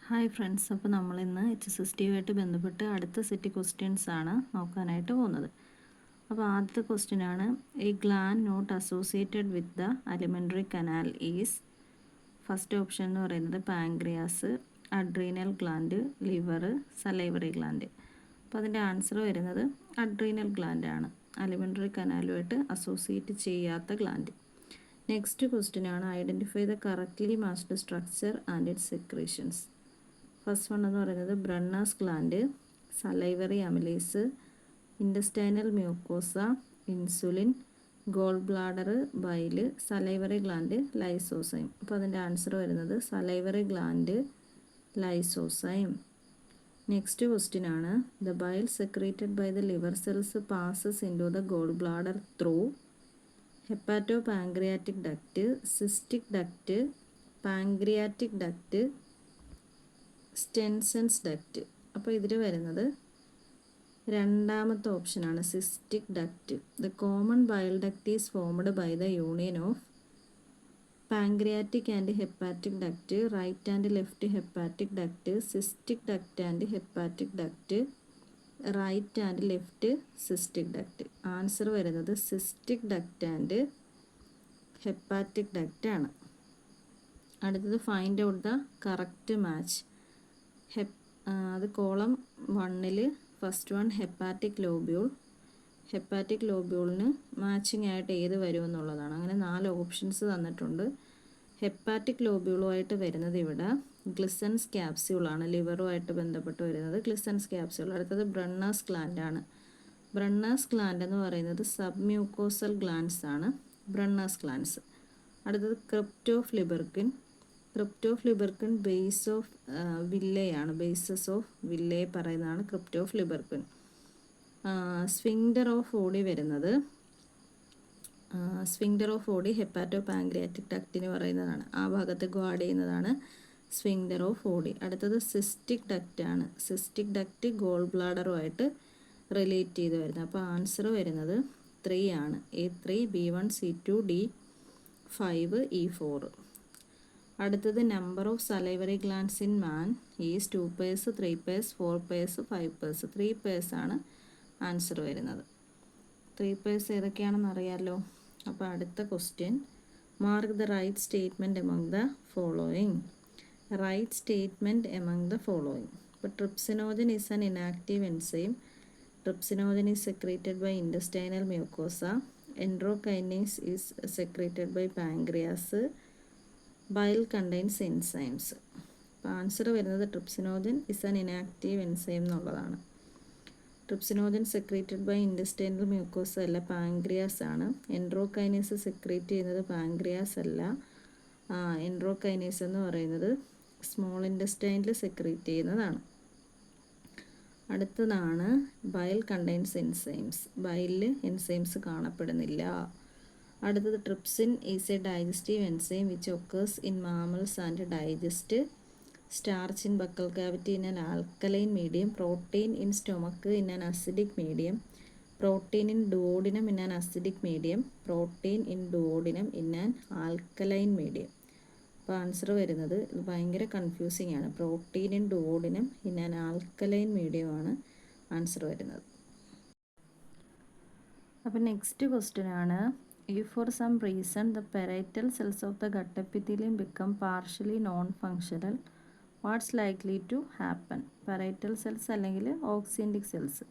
Hi friends, അപ്പോൾ നമ്മളിന്ന് HSST ആയിട്ട് ബന്ധപ്പെട്ട് അടുത്ത സെറ്റ് ക്വസ്റ്റ്യൻസ് ആണ് നോക്കാനായിട്ട് പോകുന്നത്. അപ്പോൾ ആദ്യത്തെ ക്വസ്റ്റ്യൻ ആണ്, a gland not associated with the alimentary canal is. First option എന്ന് പറയുന്നത് pancreas, adrenal gland, liver, salivary gland. അപ്പോൾ അതിൻ്റെ ആൻസർ വരുന്നത് അഡ്രീനൽ ഗ്ലാൻഡ് ആണ്, അലിമെൻ്ററി കനാലുമായിട്ട് അസോസിയേറ്റ് ചെയ്യാത്ത ഗ്ലാൻഡ്. നെക്സ്റ്റ് ക്വസ്റ്റ്യൻ ആണ്, identify the correctly matched structure and its secretions. First one എന്ന് പറയുന്നത് Brunner's gland, salivary amylase, intestinal mucosa, insulin, gall bladder, bile, salivary gland, lysozyme. അപ്പോൾ അതിൻ്റെ answer വരുന്നത് salivary gland, lysozyme. Next question ആണ്, the bile secreted by the liver cells passes in to the gall bladder through hepato pancreatic duct, cystic duct, pancreatic duct, Stensen's duct. അപ്പോൾ ഇതിൽ വരുന്നത് രണ്ടാമത്തെ ഓപ്ഷനാണ്, cystic duct. The common bile duct is formed by the union of pancreatic and hepatic duct, right and left hepatic duct, cystic duct and hepatic duct, right and left cystic duct. Answer വരുന്നത് cystic duct and hepatic duct ആണ്. അടുത്തത് find out the correct match. അത് column 1 first one hepatic lobule. Hepatic ലോബ്യൂളിന് matching ആയിട്ട് ഏത് വരുമെന്നുള്ളതാണ്. അങ്ങനെ 4 options തന്നിട്ടുണ്ട്. Hepatic ലോബ്യൂളുമായിട്ട് വരുന്നത് ഇവിടെ ഗ്ലിസൻസ് ക്യാപ്സ്യൂളാണ്, ലിവറുമായിട്ട് ബന്ധപ്പെട്ട് വരുന്നത് ഗ്ലിസൻസ് ക്യാപ്സ്യൂൾ. അടുത്തത് ബ്രണ്ണേഴ്സ് ഗ്ലാൻഡ് ആണ്. ബ്രണ്ണേഴ്സ് ഗ്ലാൻഡ് എന്ന് പറയുന്നത് സബ് മ്യൂക്കോസൽ ഗ്ലാൻഡ്സ് ആണ്, ബ്രണ്ണേഴ്സ് ഗ്ലാൻഡ്സ്. അടുത്തത് ക്രിപ്റ്റോഫ്ലിബർക്കിൻ. ക്രിപ്റ്റോഫ്ലിബർക്കിൻ ബേസ് ഓഫ് വില്ലയാണ്, ബേസസ് ഓഫ് വില്ലയെ പറയുന്നതാണ് ക്രിപ്റ്റോഫ്ലിബർക്കിൻ. സ്ഫിങ്ഡർ ഓഫ് ഓഡി വരുന്നത് സ്ഫിങ്ഡർ ഓഫ് ഓഡി ഹെപ്പാറ്റോ പാങ്ക്രിയാറ്റിക് ഡക്റ്റിന് പറയുന്നതാണ്, ആ ഭാഗത്ത് ഗാർഡ് ചെയ്യുന്നതാണ് സ്ഫിങ്ഡർ ഓഫ് ഓഡി. അടുത്തത് സിസ്റ്റിക് ഡക്റ്റ് ആണ്. സിസ്റ്റിക് ഡക്റ്റ് ഗോൾ ബ്ലാഡറുമായിട്ട് റിലേറ്റ് ചെയ്ത് വരുന്നത്. അപ്പോൾ ആൻസർ വരുന്നത് 3 ആണ്, A3, B1, C2, D5, E4. അടുത്തത് number of salivary glands in man is 2 pairs, 3 pairs, 4 pairs, 5 pairs. 3 pairs ആണ് ആൻസർ വരുന്നത്. 3 pairs ഏതൊക്കെയാണെന്ന് അറിയാമല്ലോ. അപ്പോൾ അടുത്ത question, mark the right statement among the following. Right statement among the following. ഇപ്പോൾ trypsinogen is an inactive enzyme. Trypsinogen is secreted by intestinal mucosa. Enterokinase is secreted by pancreas. Bile contains enzymes. അപ്പോൾ answer വരുന്നത് trypsinogen is an inactive enzyme എന്നുള്ളതാണ്. Trypsinogen secreted by intestinal mucosa അല്ല, pancreas ആണ്. Enterokinase secrete ചെയ്യുന്നത് pancreas അല്ല, എൻഡ്രോകൈനേസ് എന്ന് പറയുന്നത് small ഇൻറ്റസ്റ്റൈനിൽ secrete ചെയ്യുന്നതാണ്. അടുത്തതാണ് ബൈൽ കണ്ടെയ്ൻസ് എൻസൈംസ്. ബൈലിൽ എൻസൈംസ് കാണപ്പെടുന്നില്ല. അടുത്തത് trypsin is a digestive enzyme which occurs in mammals and digest starch in buccal cavity in an alkaline medium, protein in stomach in an acidic medium, protein in duodenum in an acidic medium, protein in duodenum in an alkaline medium. അപ്പോൾ answer വരുന്നത് ഇത് ഭയങ്കര confusing ആണ്, protein in duodenum in an alkaline മീഡിയമാണ് answer വരുന്നത്. അപ്പോൾ next question ആണ്, if for some reason the parietal cells of the gut epithelium become partially non-functional, what's likely to happen? Parietal cells അല്ലെങ്കിൽ ഓക്സിയൻറ്റിക് cells.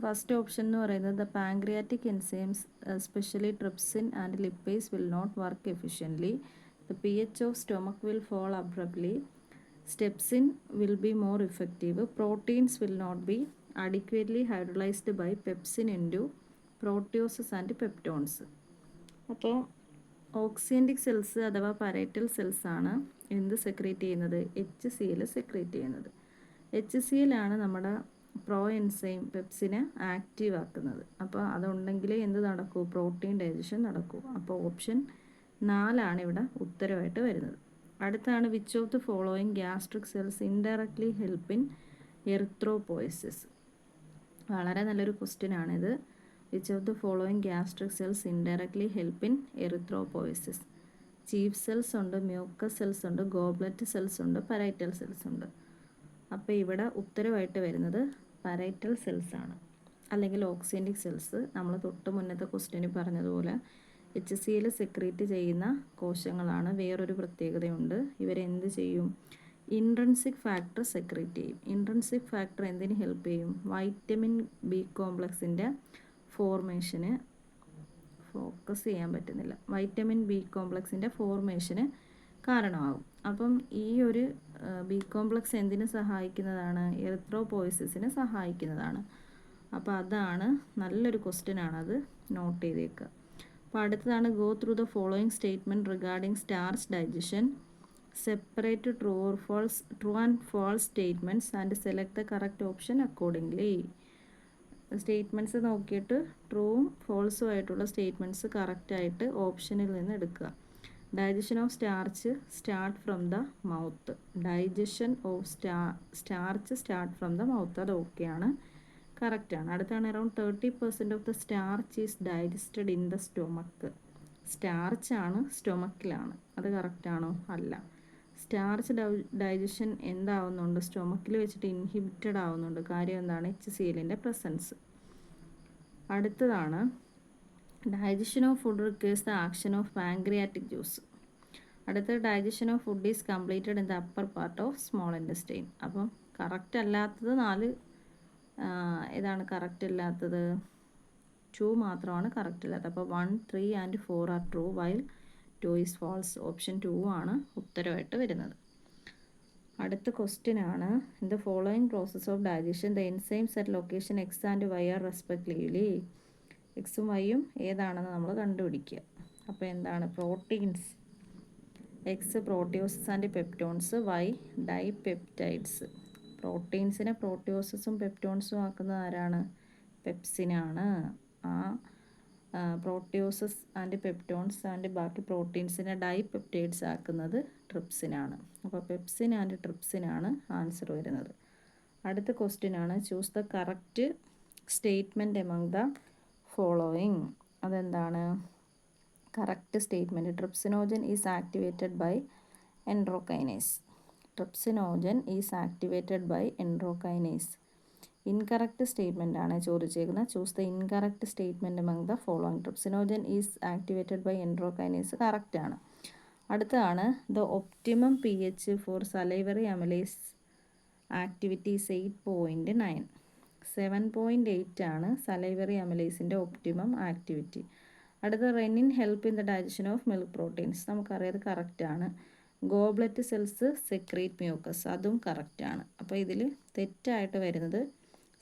First option എന്ന് പറയുന്നത് the pancreatic enzymes especially trypsin and lipase will not work efficiently, the pH of stomach will fall abruptly, stepsin will be more effective, proteins will not be adequately hydrolyzed by pepsin into proteoses and peptones. അപ്പോൾ oxyntic cells അഥവാ പരേറ്റൽ cells ആണ് എന്ത് secrete ചെയ്യുന്നത്? HCl secrete ചെയ്യുന്നത്. HCl ആണ് നമ്മുടെ pro enzyme പെപ്സിനെ active ആക്കുന്നത്. അപ്പോൾ അതുണ്ടെങ്കിലേ എന്ത് നടക്കൂ? പ്രോട്ടീൻ ഡൈജഷൻ നടക്കൂ. അപ്പോൾ ഓപ്ഷൻ 4 ആണ് ഇവിടെ ഉത്തരവായിട്ട് വരുന്നത്. അടുത്താണ്, which of the following gastric cells indirectly help in എറിത്രോപോയസിസ്. വളരെ നല്ലൊരു ക്വസ്റ്റ്യൻ ആണിത്. Which of the following gastric cells indirectly help in erythropoiesis? Chief cells ഉണ്ട്, മ്യൂക്കസ് സെൽസ് ഉണ്ട്, ഗോബ്ലറ്റ് സെൽസ് ഉണ്ട്, പരൈറ്റൽ സെൽസ് ഉണ്ട്. അപ്പോൾ ഇവിടെ ഉത്തരവായിട്ട് വരുന്നത് പരൈറ്റൽ സെൽസ് ആണ്, അല്ലെങ്കിൽ ഓക്സിയൻറ്റിക് സെൽസ്. നമ്മൾ തൊട്ട് മുന്നത്തെ ക്വസ്റ്റ്യനിൽ പറഞ്ഞതുപോലെ HCl സെക്രീറ്റ് ചെയ്യുന്ന കോശങ്ങളാണ്. വേറൊരു പ്രത്യേകതയുണ്ട്, ഇവരെന്ത് ചെയ്യും? ഇൻട്രൻസിക് ഫാക്ടർ സെക്രീറ്റ് ചെയ്യും. ഇൻട്രൻസിക് ഫാക്ടർ എന്തിന് ഹെൽപ്പ് ചെയ്യും? വൈറ്റമിൻ ബി കോംപ്ലക്സിൻ്റെ ഫോർമേഷന് ഫോക്കസ് ചെയ്യാൻ പറ്റുന്നില്ല. വൈറ്റമിൻ ബി കോംപ്ലക്സിൻ്റെ ഫോർമേഷന് കാരണമാകും. അപ്പം ഈ ഒരു ബി കോംപ്ലക്സ് എന്തിനു സഹായിക്കുന്നതാണ്? എറിത്രോപോയസിസിന് സഹായിക്കുന്നതാണ്. അപ്പോൾ അതാണ് നല്ലൊരു ക്വസ്റ്റ്യൻ ആണത്, നോട്ട് ചെയ്തേക്കുക. അപ്പോൾ അടുത്തതാണ് go through the following statement regarding starch digestion, separate true and false statements and select the correct option accordingly. Statements നോക്കിയിട്ട് ട്രൂവും ഫോൾസും ആയിട്ടുള്ള സ്റ്റേറ്റ്മെൻറ്റ്സ് കറക്റ്റായിട്ട് ഓപ്ഷനിൽ നിന്ന് എടുക്കുക. Digestion of starch start from the mouth. Digestion of starch start from the mouth, അത് ഓക്കെയാണ്, കറക്റ്റാണ്. അടുത്താണ് around 30% of the starch is digested in the stomach. സ്റ്റാർച്ചാണ് സ്റ്റൊമക്കിലാണ്, അത് കറക്റ്റാണോ? അല്ല. Starch digestion എന്താവുന്നുണ്ട്? സ്റ്റൊമക്കിൽ വെച്ചിട്ട് ഇൻഹിബിറ്റഡ് ആവുന്നുണ്ട്. കാര്യം എന്താണ്? HClൻ്റെ പ്രസൻസ്. അടുത്തതാണ് digestion of food requires the action of pancreatic juice. അടുത്തത് digestion of food is completed in the upper part of small intestine. അപ്പം കറക്റ്റ് അല്ലാത്തത് 4 ഏതാണ് കറക്റ്റ് അല്ലാത്തത്? 2 മാത്രമാണ് കറക്റ്റ് അല്ലാത്തത്. അപ്പോൾ 1, 3 and 4 are true while 2 is false. Option 2 ആണ് ഉത്തരവായിട്ട് വരുന്നത്. അടുത്ത ക്വസ്റ്റ്യൻ ആണ്, in the following process of digestion the enzymes at location X and Y are respectively. എക്സും വൈയും ഏതാണെന്ന് നമ്മൾ കണ്ടുപിടിക്കുക. അപ്പോൾ എന്താണ്? Proteins. X proteoses and peptones, Y dipeptides. പ്രോട്ടീൻസിനെ പ്രോട്ടിയോസിസും പെപ്റ്റോൺസും ആക്കുന്നത് ആരാണ്? പെപ്സിനാണ്. ആ പ്രോട്ടിയോസിസ് ആൻഡ് പെപ്റ്റോൺസ് ആൻഡ് ബാക്കി പ്രോട്ടീൻസിനെ ഡൈപെപ്റ്റൈഡ്സ് ആക്കുന്നത് ട്രിപ്സിനാണ്. അപ്പോൾ പെപ്സിൻ ആൻഡ് ട്രിപ്സിനാണ് ആൻസർ വരുന്നത്. അടുത്ത ക്വസ്റ്റ്യൻ ആണ്, choose the correct statement among the following. അതെന്താണ് correct statement? Trypsinogen is activated by enterokinase. Trypsinogen is activated by enterokinase. Incorrect statement ആണ് ചോദിച്ചേക്കുന്നത്. Choose the incorrect statement among the following. Trypsinogen is activated by enterokinase കറക്റ്റാണ്. അടുത്തതാണ് the optimum pH for salivary amylase activities 8.9. 7.8 ആണ് salivary അമലേസിൻ്റെ optimum activity. അടുത്ത rennin help in the digestion of milk proteins. നമുക്കറിയാം കറക്റ്റാണ്. Goblet cells secrete mucus, അതും കറക്റ്റാണ്. അപ്പോൾ ഇതിൽ തെറ്റായിട്ട് വരുന്നത്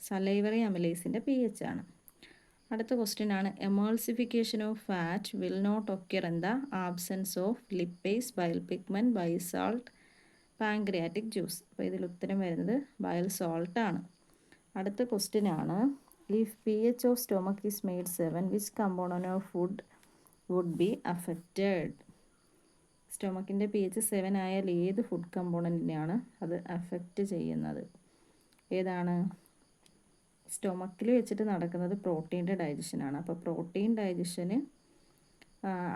സലൈവറി അമലേസിൻ്റെ pH ആണ്. അടുത്ത ക്വസ്റ്റ്യൻ ആണ്, emulsification of fat will not occur in the absence of lipase, bile pigment, bile salt, pancreatic juice. അപ്പോൾ ഇതിൽ ഉത്തരം വരുന്നത് ബൈൽ സോൾട്ട് ആണ്. അടുത്ത ക്വസ്റ്റ്യൻ ആണ്, if pH of stomach is made 7, which component of food would be affected? സ്റ്റൊമക്കിൻ്റെ pH 7 ആയാൽ ഏത് ഫുഡ് കമ്പോണൻറ്റിനെയാണ് അത് അഫക്റ്റ് ചെയ്യുന്നത്? ഏതാണ്? സ്റ്റൊമക്കിൽ വെച്ചിട്ട് നടക്കുന്നത് പ്രോട്ടീൻ്റെ ഡൈജഷനാണ്. അപ്പോൾ പ്രോട്ടീൻ ഡൈജഷന്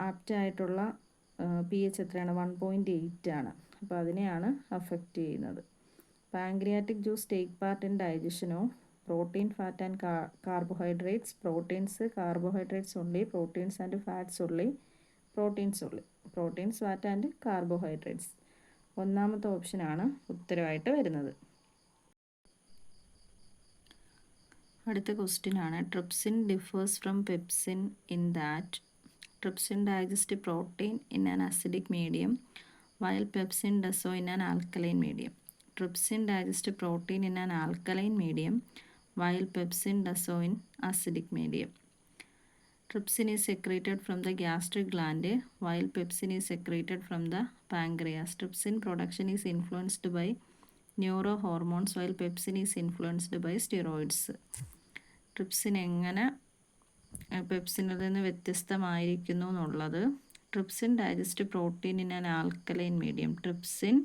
ആപ്റ്റായിട്ടുള്ള pH എത്രയാണ്? 1.8 ആണ്. അപ്പോൾ അതിനെയാണ് അഫക്റ്റ് ചെയ്യുന്നത്. Pancreatic juice take part in digestion of protein, fat and carbohydrates. Proteins, carbohydrates ഉള്ളി, പ്രോട്ടീൻസ് ആൻഡ് ഫാറ്റ്സ് ഉള്ളി, പ്രോട്ടീൻസ് ഉള്ളി. Proteins, fat and carbohydrates. ഒന്നാമത്തെ ഓപ്ഷനാണ് ഉത്തരവായിട്ട് വരുന്നത്. അടുത്ത ക്വസ്റ്റ്യൻ ആണ്, trypsin differs from pepsin in that trypsin digest protein in an acidic medium while pepsin does so in an alkaline medium. Trypsin digests protein in an alkaline medium while pepsin does so in acidic medium. Trypsin is secreted from the gastric gland while pepsin is secreted from the pancreas. Trypsin production is influenced by neurohormones while pepsin is influenced by steroids. Trypsin എങ്ങനെ പെപ്സിനിൽ നിന്ന് വ്യത്യസ്തമായിരിക്കുന്നു എന്നുള്ളത്, trypsin digest protein in an alkaline medium. Trypsin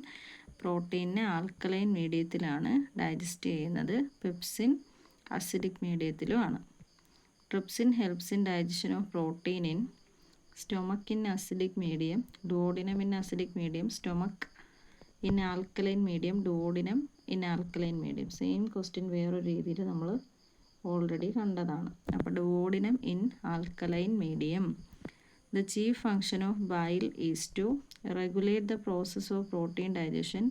പ്രോട്ടീനെ alkaline മീഡിയത്തിലാണ് digest ചെയ്യുന്നത്. Pepsin acidic മീഡിയത്തിലുമാണ്. Trypsin helps in digestion of protein in stomach in acidic medium, duodenum in acidic medium, stomach in alkaline medium, duodenum in alkaline medium. Same question വേറൊരു രീതിയിൽ നമ്മൾ already കണ്ടതാണ്. അപ്പോൾ duodenum in alkaline medium. The chief function of bile is to regulate the process of protein digestion,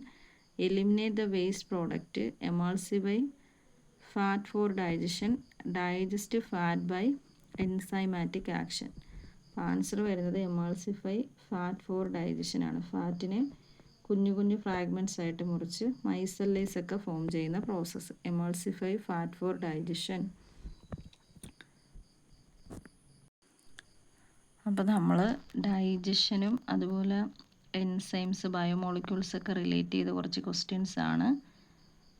eliminate the waste product, emulsify fat for digestion, digest fat by enzymatic action. Answer വരുന്നത് എമൾസിഫൈ fat four digestion ആണ്. ഫാറ്റിനെ കുഞ്ഞു കുഞ്ഞു fragments ആയിട്ട് മുറിച്ച് മൈസല്ലേസ് ഒക്കെ form ചെയ്യുന്ന process എമൾസിഫൈ fat four digestion. അപ്പോൾ നമ്മൾ ഡൈജഷനും അതുപോലെ എൻസൈംസ് ബയോമോളിക്യൂൾസ് ഒക്കെ റിലേറ്റ് ചെയ്ത കുറച്ച് ക്വസ്റ്റ്യൻസ് ആണ്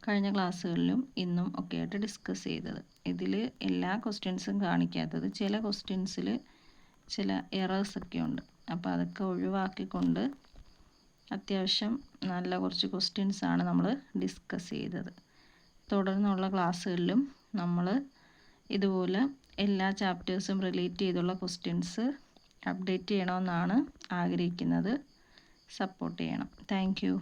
കഴിഞ്ഞ ക്ലാസ്സുകളിലും ഇന്നും ഒക്കെ ആയിട്ട് ഡിസ്കസ് ചെയ്തത്. ഇതിൽ എല്ലാ ക്വസ്റ്റ്യൻസും കാണിക്കാത്തത് ചില ക്വസ്റ്റ്യൻസിൽ ചില എറേഴ്സൊക്കെ ഉണ്ട്. അപ്പോൾ അതൊക്കെ ഒഴിവാക്കിക്കൊണ്ട് അത്യാവശ്യം നല്ല കുറച്ച് ക്വസ്റ്റ്യൻസ് ആണ് നമ്മൾ ഡിസ്കസ് ചെയ്തത്. തുടർന്നുള്ള ക്ലാസ്സുകളിലും നമ്മൾ ഇതുപോലെ എല്ലാ ചാപ്റ്റേഴ്സും റിലേറ്റ് ചെയ്തുള്ള ക്വസ്റ്റ്യൻസ് അപ്ഡേറ്റ് ചെയ്യണമെന്നാണ് ആഗ്രഹിക്കുന്നത്. സപ്പോർട്ട് ചെയ്യണം. Thank you.